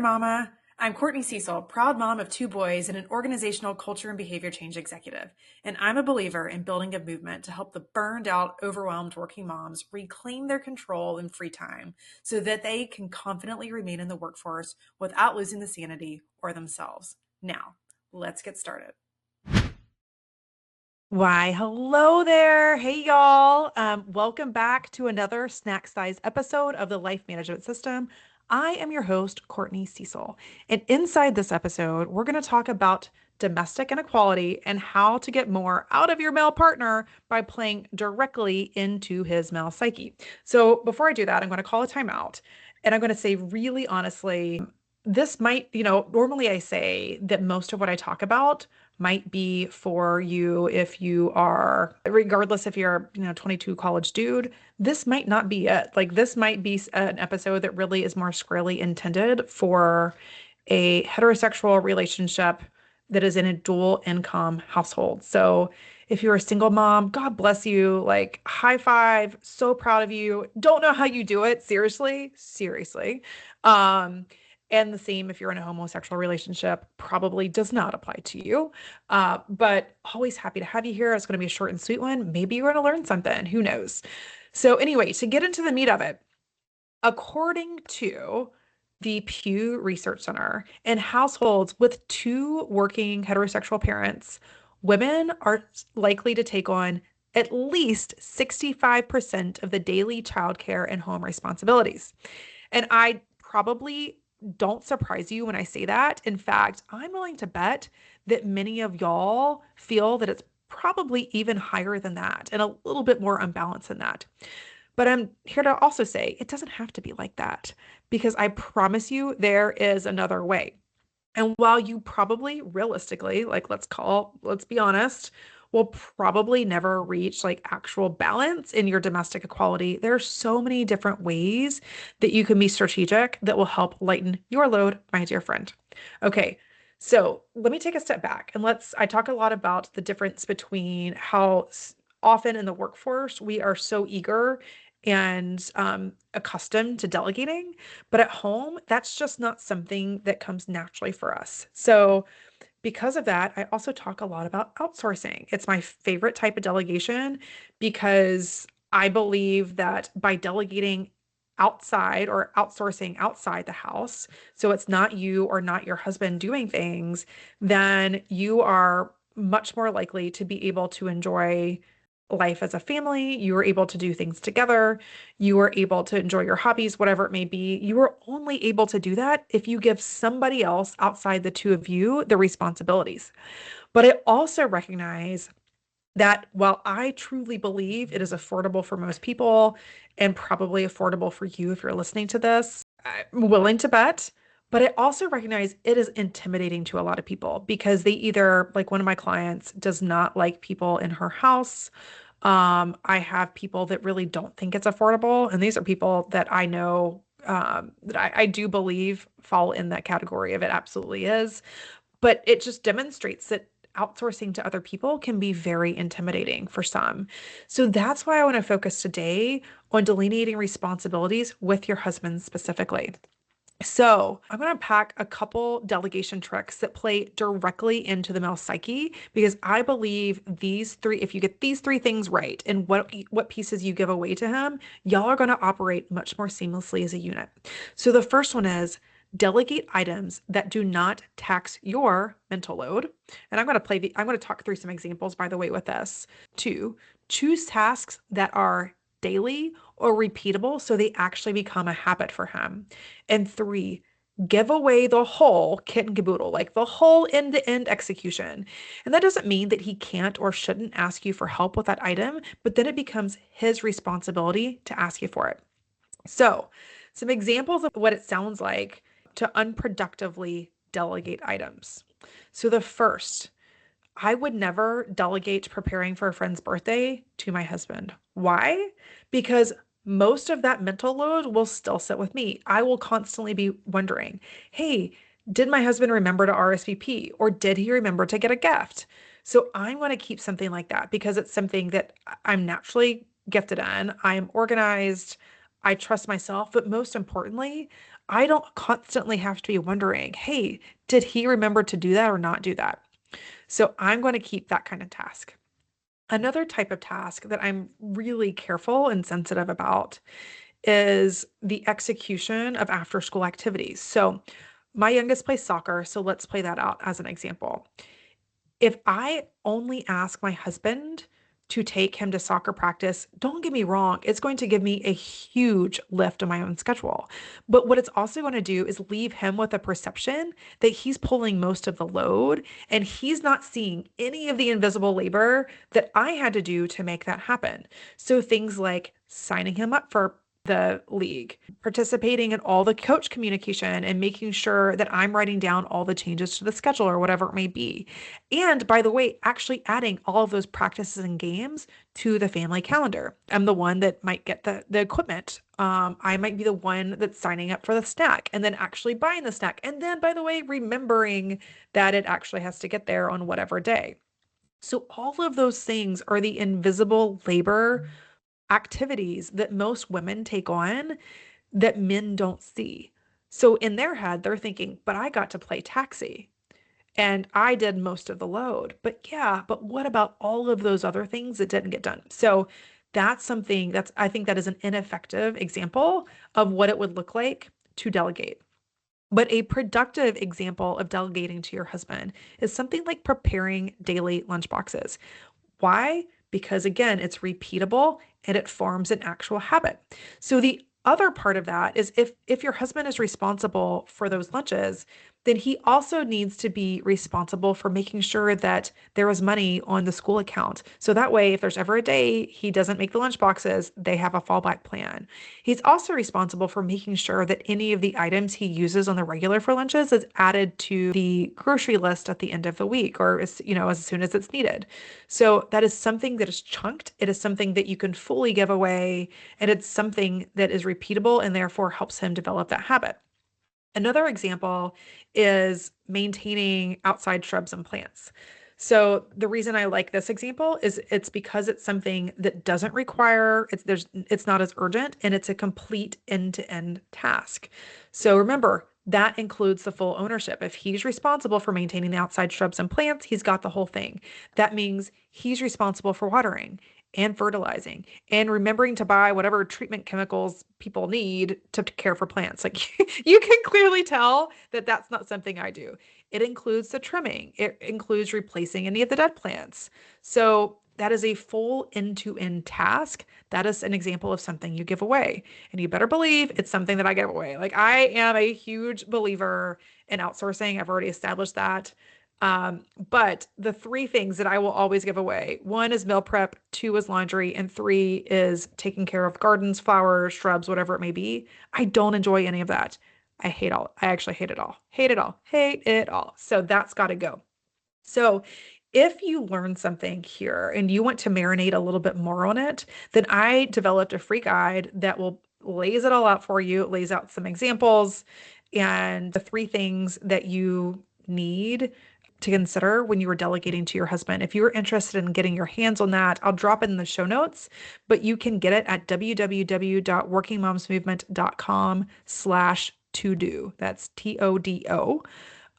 Mama. I'm Courtney Cecil, proud mom of two boys and an organizational culture and behavior change executive. And I'm a believer in building a movement to help the burned out, overwhelmed working moms reclaim their control and free time so that they can confidently remain in the workforce without losing the sanity or themselves. Now, let's get started. Why, hello there. Hey, y'all. Welcome back to another snack size episode of the Life Management System. I am your host, Courtney Cecil. And inside this episode, we're going to talk about domestic inequality and how to get more out of your male partner by playing directly into his male psyche. So, before I do that, I'm going to call a timeout and I'm going to say, really honestly, this might, normally I say that most of what I talk about might be for you if you are, regardless if you're, 22 college dude, this might not be it. Like this might be an episode that really is more squarely intended for a heterosexual relationship that is in a dual income household. So if you're a single mom, God bless you. Like high five, so proud of you. Don't know how you do it. Seriously, seriously. Um, and the same if you're in a homosexual relationship, probably does not apply to you. But always happy to have you here. It's going to be a short and sweet one. Maybe you're going to learn something. Who knows? So, anyway, to get into the meat of it, according to the Pew Research Center, in households with two working heterosexual parents, women are likely to take on at least 65% of the daily childcare and home responsibilities. And I probably don't surprise you when I say that. In fact, I'm willing to bet that many of y'all feel that it's probably even higher than that and a little bit more unbalanced than that. But I'm here to also say it doesn't have to be like that because I promise you there is another way. And while you probably realistically, like let's be honest, will probably never reach like actual balance in your domestic equality, there are so many different ways that you can be strategic that will help lighten your load, my dear friend. Okay. So let me take a step back and I talk a lot about the difference between how often in the workforce we are so eager and accustomed to delegating. But at home, that's just not something that comes naturally for us. So, because of that, I also talk a lot about outsourcing. It's my favorite type of delegation because I believe that by delegating outside or outsourcing outside the house, so it's not you or not your husband doing things, then you are much more likely to be able to enjoy life as a family. You are able to do things together. You are able to enjoy your hobbies, whatever it may be. You are only able to do that if you give somebody else outside the two of you the responsibilities. But I also recognize that while I truly believe it is affordable for most people and probably affordable for you if you're listening to this, I'm willing to bet. But I also recognize it is intimidating to a lot of people because they either, like one of my clients, does not like people in her house. I have people that really don't think it's affordable. And these are people that I know that I do believe fall in that category of it absolutely is. But it just demonstrates that outsourcing to other people can be very intimidating for some. So that's why I want to focus today on delineating responsibilities with your husband specifically. So, I'm going to pack a couple delegation tricks that play directly into the male psyche because I believe these three, if you get these three things right and what pieces you give away to him, y'all are going to operate much more seamlessly as a unit. So, the first one is delegate items that do not tax your mental load. And I'm going to talk through some examples by the way with this. Two, choose tasks that are daily or repeatable so they actually become a habit for him. And three, give away the whole kit and caboodle, like the whole end-to-end execution. And that doesn't mean that he can't or shouldn't ask you for help with that item, but then it becomes his responsibility to ask you for it. So, some examples of what it sounds like to unproductively delegate items. So, the first, I would never delegate preparing for a friend's birthday to my husband. Why? Because most of that mental load will still sit with me. I will constantly be wondering, hey, did my husband remember to RSVP or did he remember to get a gift? So I'm going to keep something like that because it's something that I'm naturally gifted in. I am organized. I trust myself, but most importantly, I don't constantly have to be wondering, hey, did he remember to do that or not do that? So I'm going to keep that kind of task. Another type of task that I'm really careful and sensitive about is the execution of after school activities. So my youngest plays soccer, so let's play that out as an example. If I only ask my husband to take him to soccer practice, don't get me wrong, it's going to give me a huge lift on my own schedule. But what it's also going to do is leave him with a perception that he's pulling most of the load and he's not seeing any of the invisible labor that I had to do to make that happen. So things like signing him up for the league, participating in all the coach communication and making sure that I'm writing down all the changes to the schedule or whatever it may be. And by the way, actually adding all of those practices and games to the family calendar. I'm the one that might get the equipment. I might be the one that's signing up for the snack and then actually buying the snack. And then, by the way, remembering that it actually has to get there on whatever day. So, all of those things are the invisible labor activities that most women take on that men don't see. So, in their head, they're thinking, but I got to play taxi and I did most of the load. But yeah, but what about all of those other things that didn't get done? So that's something that's, I think that is an ineffective example of what it would look like to delegate. But a productive example of delegating to your husband is something like preparing daily lunch boxes. Why? Because again, it's repeatable and it forms an actual habit. So the other part of that is if your husband is responsible for those lunches, then he also needs to be responsible for making sure that there is money on the school account. So that way, if there's ever a day he doesn't make the lunch boxes, they have a fallback plan. He's also responsible for making sure that any of the items he uses on the regular for lunches is added to the grocery list at the end of the week or as soon as it's needed. So that is something that is chunked. It is something that you can fully give away, and it's something that is repeatable and therefore helps him develop that habit. Another example is maintaining outside shrubs and plants. So the reason I like this example is it's because it's something that doesn't require it's not as urgent and it's a complete end-to-end task. So remember, that includes the full ownership. If he's responsible for maintaining the outside shrubs and plants, he's got the whole thing. That means he's responsible for watering and fertilizing and remembering to buy whatever treatment chemicals people need to care for plants. Like you can clearly tell that that's not something I do. It includes the trimming, it includes replacing any of the dead plants. So that is a full end-to-end task. That is an example of something you give away. And you better believe it's something that I give away. Like I am a huge believer in outsourcing. I've already established that. But the three things that I will always give away, one is meal prep, two is laundry, and three is taking care of gardens, flowers, shrubs, whatever it may be. I don't enjoy any of that. I actually hate it all. Hate it all. Hate it all. So that's got to go. So if you learn something here and you want to marinate a little bit more on it, then I developed a free guide that will lays it all out for you. It lays out some examples and the three things that you need to consider when you are delegating to your husband. If you are interested in getting your hands on that, I'll drop it in the show notes, but you can get it at www.workingmomsmovement.com/to-do. That's TODO.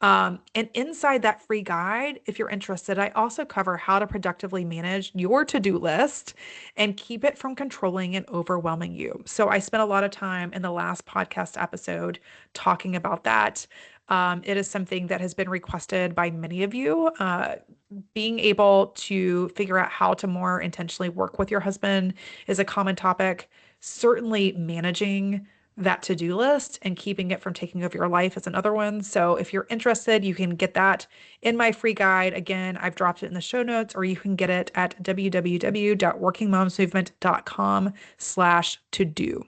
And inside that free guide, if you're interested, I also cover how to productively manage your to-do list and keep it from controlling and overwhelming you. So I spent a lot of time in the last podcast episode talking about that. It is something that has been requested by many of you. Being able to figure out how to more intentionally work with your husband is a common topic. Certainly managing that to-do list and keeping it from taking over your life is another one. So if you're interested, you can get that in my free guide. Again, I've dropped it in the show notes, or you can get it at www.workingmomsmovement.com/to-do.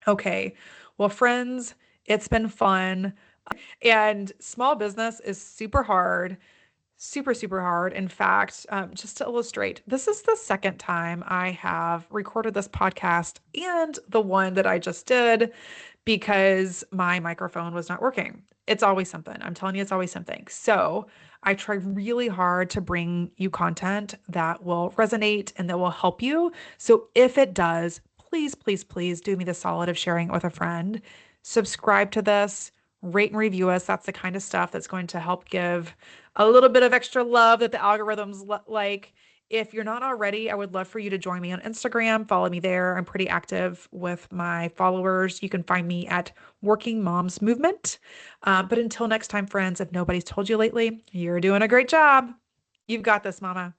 Okay. Well, friends, it's been fun. And small business is super hard, super, super hard. In fact, just to illustrate, this is the second time I have recorded this podcast and the one that I just did because my microphone was not working. It's always something. I'm telling you, it's always something. So I try really hard to bring you content that will resonate and that will help you. So if it does, please, please, please do me the solid of sharing it with a friend. subscribe to this, rate and review us. That's the kind of stuff that's going to help give a little bit of extra love that the algorithms like. If you're not already, I would love for you to join me on Instagram. Follow me there. I'm pretty active with my followers. You can find me at Working Moms Movement. But until next time, friends, if nobody's told you lately, you're doing a great job. You've got this, Mama.